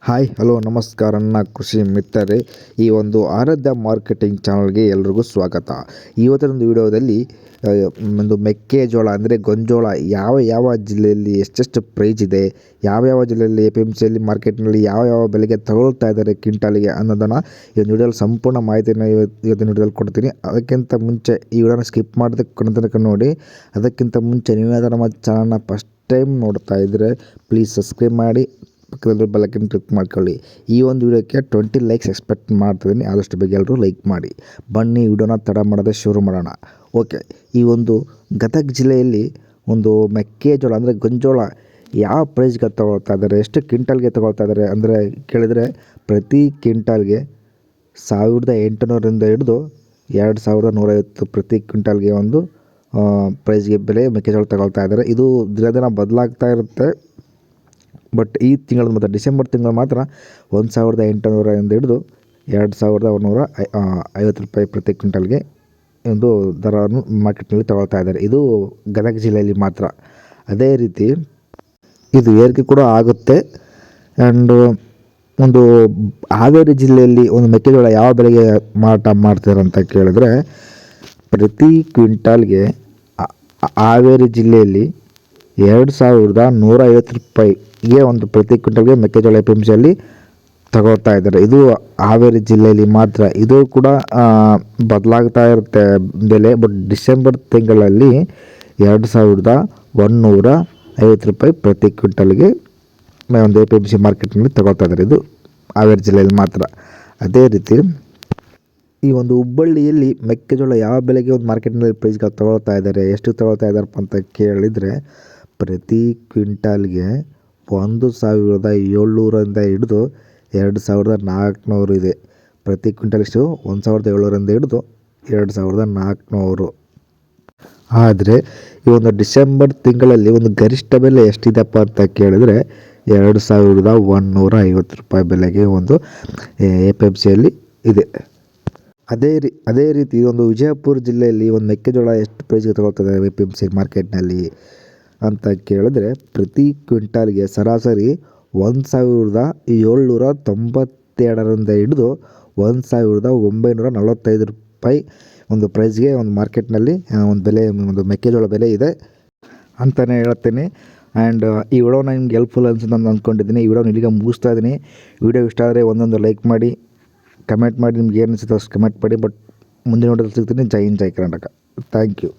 Hi hello ನಮಸ್ಕಾರ ನನ್ನ ಕೃಷಿ ಮಿತ್ರರೇ, ಈ ಒಂದು ಆರಾಧ್ಯ ಮಾರ್ಕೆಟಿಂಗ್ ಚಾನಲ್ಗೆ ಎಲ್ರಿಗೂ ಸ್ವಾಗತ. ಇವತ್ತಿನ ವಿಡಿಯೋದಲ್ಲಿ ಒಂದು ಮೆಕ್ಕೆಜೋಳ ಅಂದರೆ ಗೊಂಜೋಳ ಯಾವ ಜಿಲ್ಲೆಯಲ್ಲಿ ಎಷ್ಟೆಷ್ಟು ಪ್ರೈಸ್ ಇದೆ, ಯಾವ ಜಿಲ್ಲೆಯಲ್ಲಿ APMCಯಲ್ಲಿ ಮಾರ್ಕೆಟ್ನಲ್ಲಿ ಯಾವ ಬೆಲೆಗೆ ತಗೊಳ್ತಾ ಇದ್ದಾರೆ ಕ್ವಿಂಟಾಲಿಗೆ ಅನ್ನೋದನ್ನು ಈ ಒಂದು ವಿಡಿಯೋದಲ್ಲಿ ಸಂಪೂರ್ಣ ಮಾಹಿತಿಯನ್ನು ಇವತ್ತಿನ ವಿಡಿಯೋದಲ್ಲಿ ಕೊಡ್ತೀನಿ. ಅದಕ್ಕಿಂತ ಮುಂಚೆ ಈ ವಿಡಿಯೋನ ಸ್ಕಿಪ್ ಮಾಡದೆ ಕೊನೆ ತನಕ ನೋಡಿ. ಅದಕ್ಕಿಂತ ಮುಂಚೆ ನೀವೇನಾದರೂ ನಮ್ಮ ಚಾನಲ್ನ ಫಸ್ಟ್ ಟೈಮ್ ನೋಡ್ತಾ ಇದ್ದರೆ ಪ್ಲೀಸ್ ಸಬ್ಸ್ಕ್ರೈಬ್ ಮಾಡಿ, ಪಕ್ಕದಲ್ಲಿ ಬೆಲ್ಲೈಕನ್ ಕ್ಲಿಕ್ ಮಾಡ್ಕೊಳ್ಳಿ. ಈ ಒಂದು ವಿಡಿಯೋಕ್ಕೆ 20 ಲೈಕ್ಸ್ ಎಕ್ಸ್ಪೆಕ್ಟ್ ಮಾಡ್ತಿದ್ದೀನಿ. ಆದಷ್ಟು ಬೇಗ ಎಲ್ಲರೂ ಲೈಕ್ ಮಾಡಿ. ಬನ್ನಿ ವಿಡಿಯೋನ ತಡ ಮಾಡದೆ ಶುರು ಮಾಡೋಣ. ಓಕೆ, ಈ ಒಂದು ಗದಗ ಜಿಲ್ಲೆಯಲ್ಲಿ ಒಂದು ಮೆಕ್ಕೆಜೋಳ ಅಂದರೆ ಗೊಂಜೋಳ ಯಾವ ಪ್ರೈಸ್ಗೆ ತೊಗೊಳ್ತಾ ಇದ್ದಾರೆ, ಎಷ್ಟು ಕ್ವಿಂಟಲ್ಗೆ ತೊಗೊಳ್ತಾ ಇದ್ದಾರೆ ಅಂದರೆ ಕೇಳಿದರೆ ಪ್ರತಿ ಕ್ವಿಂಟಾಲ್ಗೆ 1800ರಿಂದ ಹಿಡಿದು 2150 ಪ್ರತಿ ಕ್ವಿಂಟಾಲ್ಗೆ ಒಂದು ಪ್ರೈಸ್ಗೆ ಬೆಲೆ ಮೆಕ್ಕೆಜೋಳ ತಗೊಳ್ತಾ ಇದ್ದಾರೆ. ಇದು ದಿನ ಬದಲಾಗ್ತಾ ಇರುತ್ತೆ. ಬಟ್ ಈ ತಿಂಗಳು ಮಾತ್ರ ಡಿಸೆಂಬರ್ ತಿಂಗಳು ಮಾತ್ರ 1800ರಿಂದ ಹಿಡಿದು 2150 ರೂಪಾಯಿ ಪ್ರತಿ ಕ್ವಿಂಟಲ್ಗೆ ಒಂದು ದರವನ್ನು ಮಾರ್ಕೆಟ್ನಲ್ಲಿ ತಗೊಳ್ತಾ ಇದ್ದಾರೆ. ಇದು ಗದಗ ಜಿಲ್ಲೆಯಲ್ಲಿ ಮಾತ್ರ. ಅದೇ ರೀತಿ ಇದು ಏರಿಕೆ ಕೂಡ ಆಗುತ್ತೆ. ಆ್ಯಂಡ್ ಒಂದು ಹಾವೇರಿ ಜಿಲ್ಲೆಯಲ್ಲಿ ಒಂದು ಮೆಕ್ಕೆಜೋಳ ಯಾವ ಬೆಲೆಗೆ ಮಾರಾಟ ಮಾಡ್ತಾರೆ ಅಂತ ಕೇಳಿದ್ರೆ, ಪ್ರತಿ ಕ್ವಿಂಟಾಲ್ಗೆ ಹಾವೇರಿ ಜಿಲ್ಲೆಯಲ್ಲಿ 2150 ರೂಪಾಯಿಗೆ ಒಂದು ಪ್ರತಿ ಕ್ವಿಂಟಲ್ಗೆ ಮೆಕ್ಕೆಜೋಳ APMCಯಲ್ಲಿ ತಗೊಳ್ತಾ ಇದ್ದಾರೆ. ಇದು ಹಾವೇರಿ ಜಿಲ್ಲೆಯಲ್ಲಿ ಮಾತ್ರ. ಇದು ಕೂಡ ಬದಲಾಗ್ತಾ ಇರುತ್ತೆ ಬೆಲೆ. ಬಟ್ ಡಿಸೆಂಬರ್ ತಿಂಗಳಲ್ಲಿ 2150 ರೂಪಾಯಿ ಪ್ರತಿ ಕ್ವಿಂಟಲ್ಗೆ ಒಂದು APMC ಮಾರ್ಕೆಟ್ನಲ್ಲಿ ತಗೊಳ್ತಾ ಇದ್ದಾರೆ. ಇದು ಹಾವೇರಿ ಜಿಲ್ಲೆಯಲ್ಲಿ ಮಾತ್ರ. ಅದೇ ರೀತಿ ಈ ಒಂದು ಹುಬ್ಬಳ್ಳಿಯಲ್ಲಿ ಮೆಕ್ಕೆಜೋಳ ಯಾವ ಬೆಲೆಗೆ ಒಂದು ಮಾರ್ಕೆಟ್ನಲ್ಲಿ ಪ್ರೈಸ್ಗೆ ತಗೊಳ್ತಾ ಇದ್ದಾರೆ, ಎಷ್ಟು ತಗೊಳ್ತಾ ಇದ್ದಾರಪ್ಪ ಅಂತ ಕೇಳಿದರೆ, ಪ್ರತಿ ಕ್ವಿಂಟಾಲ್ಗೆ 1700ರಿಂದ ಹಿಡಿದು 2400 ಇದೆ. ಪ್ರತಿ ಕ್ವಿಂಟಲ್ ಎಷ್ಟು 1700ರಿಂದ ಹಿಡಿದು 2400. ಆದರೆ ಈ ಒಂದು ಡಿಸೆಂಬರ್ ತಿಂಗಳಲ್ಲಿ ಒಂದು ಗರಿಷ್ಠ ಬೆಲೆ ಎಷ್ಟಿದೆಪ್ಪ ಅಂತ ಕೇಳಿದರೆ 2150 ರೂಪಾಯಿ ಬೆಲೆಗೆ ಒಂದು APMCಯಲ್ಲಿ ಇದೆ. ಅದೇ ರೀತಿ ಒಂದು ವಿಜಯಪುರ ಜಿಲ್ಲೆಯಲ್ಲಿ ಒಂದು ಮೆಕ್ಕೆಜೋಳ ಎಷ್ಟು ಪ್ರೈಸ್ಗೆ ತಗೊಳ್ತದೆ APMC ಮಾರ್ಕೆಟ್ನಲ್ಲಿ ಅಂತ ಕೇಳಿದ್ರೆ, ಪ್ರತಿ ಕ್ವಿಂಟಾಲ್ಗೆ ಸರಾಸರಿ 1792ರಿಂದ ಹಿಡಿದು 1945 ರೂಪಾಯಿ ಒಂದು ಪ್ರೈಸ್ಗೆ ಒಂದು ಮಾರ್ಕೆಟ್ನಲ್ಲಿ ಒಂದು ಬೆಲೆ, ಒಂದು ಮೆಕ್ಕೆಜೋಳ ಬೆಲೆ ಇದೆ ಅಂತಲೇ ಹೇಳ್ತೀನಿ. ಆ್ಯಂಡ್ ಈ ವಿಡಿಯೋನ ನಿಮ್ಗೆ ಹೆಲ್ಪ್ಫುಲ್ ಅನ್ಸುತ್ತೆ ಅಂತ ಅಂದ್ಕೊಂಡಿದ್ದೀನಿ. ಈ ವಿಡಿಯೋನ ಇಲ್ಲಿಗೆ ಮುಗಿಸ್ತಾ ಇದ್ದೀನಿ. ವಿಡಿಯೋ ಇಷ್ಟ ಆದರೆ ಒಂದೊಂದು ಲೈಕ್ ಮಾಡಿ, ಕಮೆಂಟ್ ಮಾಡಿ, ನಿಮ್ಗೆ ಏನು ಅನಿಸುತ್ತೆ ಅಷ್ಟು ಕಮೆಂಟ್ ಮಾಡಿ. ಬಟ್ ಮುಂದಿನ ವಿಡಿಯೋದಲ್ಲಿ ಸಿಗ್ತೀನಿ. ಜೈ ಹಿಂದ್, ಜೈ ಕರ್ನಾಟಕ. Thank you.